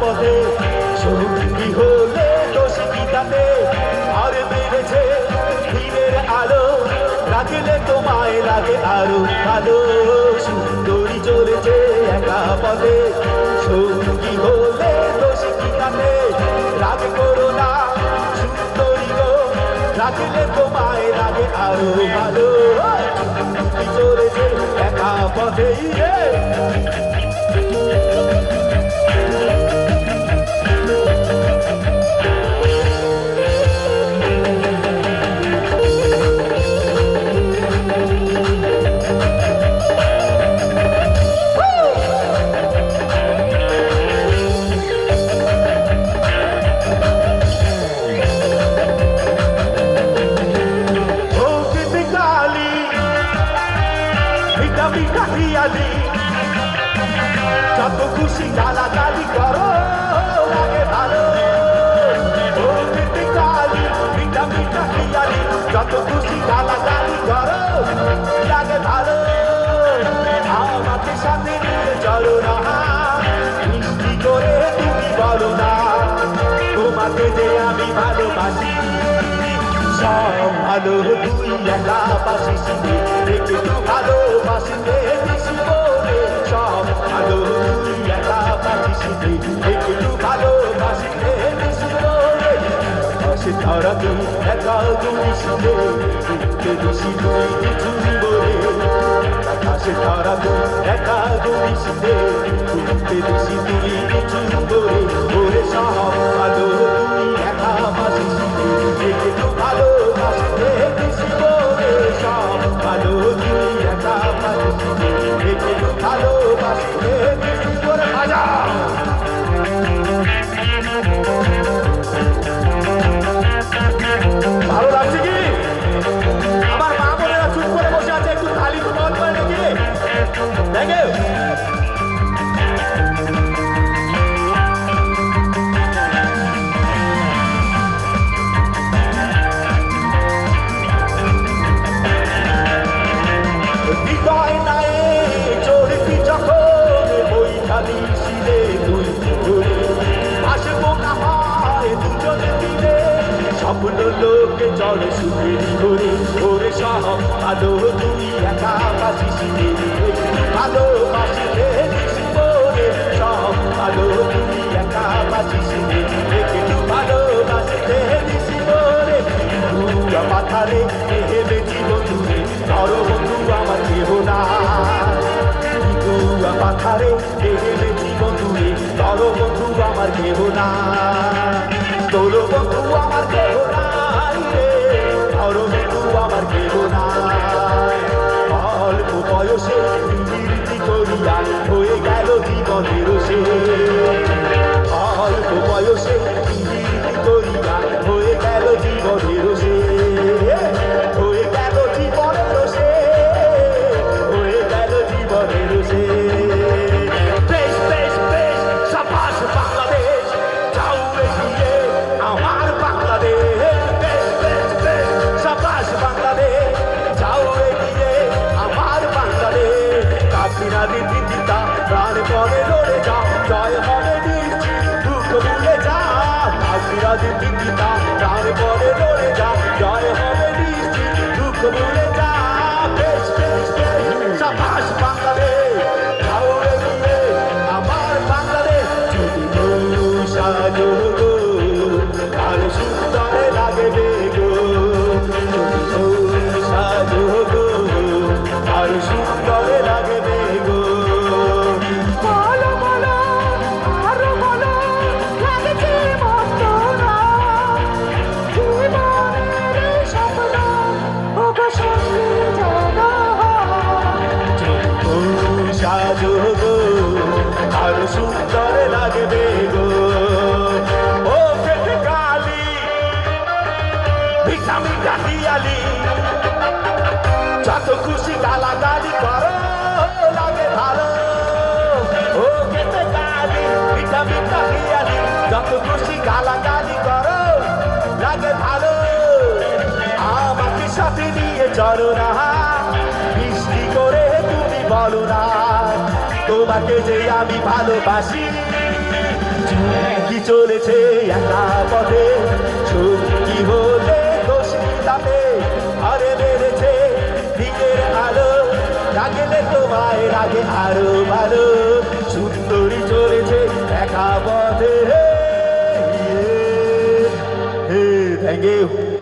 পথে সঙ্গী হলে দোষ কি তাতে আর বেড়েছে দিনের আলো রাখলে তোমায় লাগে আরো ভালো সুন্দরী চলেছে একা পথে সঙ্গী হলে দোষ কি তাতে রাগ করো না সুন্দরী গো রাখলে তোমায় লাগে আরো ভালো চলেছে একা পথেই রে যত খুশি গালাগালি করো লাগে ভালো ও কালি মিঠা মিঠা পিয়ালি যত খুশি গালাগালি করো লাগে ভালো আমাকে সাথে নিয়ে চলো না মিষ্টি করে তুমি বলো না তোমাকে যে আমি ভালোবাসি সব ভালো তুই একা বাসিস একটু ভালোবাসিতে সব ভালো তুই একা বাসিতে একটু ভালোবাসিতে সে তারা তুই একা দুইশিতে বেশি তুই কিছু বলে আকাশে তারা তুই একা দুইশিতে বেশি তুই কিছু বলে ওরে সব ভালো তুই একা বাসিতে একটু ভালোবাসিতে কিছু বলে সব ভালো তুই একা বাসিতে একটু ভালোবাসিতে কিছু করে ভাজা ভালো লাগছে কি আমার মা বোনেরা চুপ করে বসে আছে একটু খালি তো মন করে নাকি দেখে হৃদয় নাই চড়তি যখন বৈঠালি শিলে তুই ধরে আসবো না হয় দুজনে মিলে স্বপ্ন লোকে চলে সুখের ধরে ওরে সব ভালো তুই একা বাসিসিলে ভালোবাসিলে বলে সব ভালো তুই একা বাসিসিলে একটু ভালোবাসিলে বলে পুরা মাথারে হেবে জীবনে ধরো বন্ধু আমার কেহ না পুরা মাথারে হেবে জীবনে ধরো বন্ধু আমার কেহ না তোর বন্ধু আমার কেহ নাই রে ধরো বন্ধু আমার কেহ নাই অল্প বয়সে প্রীতি করিয়া হয়ে গেল জীবনের সে অল্প বয়সে প্রীতি করিয়া হয়ে গেল জীবনের সে হয়ে গেল জীবনের সে হয়ে গেল জীবনের সে বেশ বেশ বেশ সাবাস বাংলাদেশ যাও এগিয়ে আমার বাংলাদেশ বেশ বেশ বেশ সাবাস বাংলাদেশ যাও এগিয়ে আমার বাংলাদেশ কাকিনা দিদি দিতা প্রাণ পরে লড়ে যাও জয় হবে নিশ্চিত দুঃখ ভুলে যা কাকিনা দিদি দিতা প্রাণ পরে লড়ে যাও জয় হবে নিশ্চিত দুঃখ ভুলে যা বেশ বেশ বেশ সাবাস বাংলাদেশ যাও এগিয়ে আমার বাংলাদেশ যদি সাজো গো আর সুন্দর লাগবে গো যদি সাজো গো আর সুন্দর লাগবে গো বলো বলো আরো বলো লাগছে মতো না জীবনের স্বপ্ন ওগো সঙ্গে জানা সাজো গো আর সুন্দর লাগবে গো ও পেটে কালি মিঠা মিঠা দিয়ালি যত খুশি গালাগালি করো লাগে ভালো ও পেটে কালি মিঠা মিঠা দিয়ালি যত খুশি গালাগালি করো লাগে ভালো আমাকে সাথে নিয়ে চলো না মিষ্টি করে তুমি বলো না তোমাকে যে আমি ভালোবাসি কি চলেছে একা পথে সঙ্গী হলে দোষী তাতে আরে মেরেছে দিকের আলো রাগেলে তোমায় রাগে আরো ভালো সুন্দরী চলেছে একা পথে হে থ্যাংক ইউ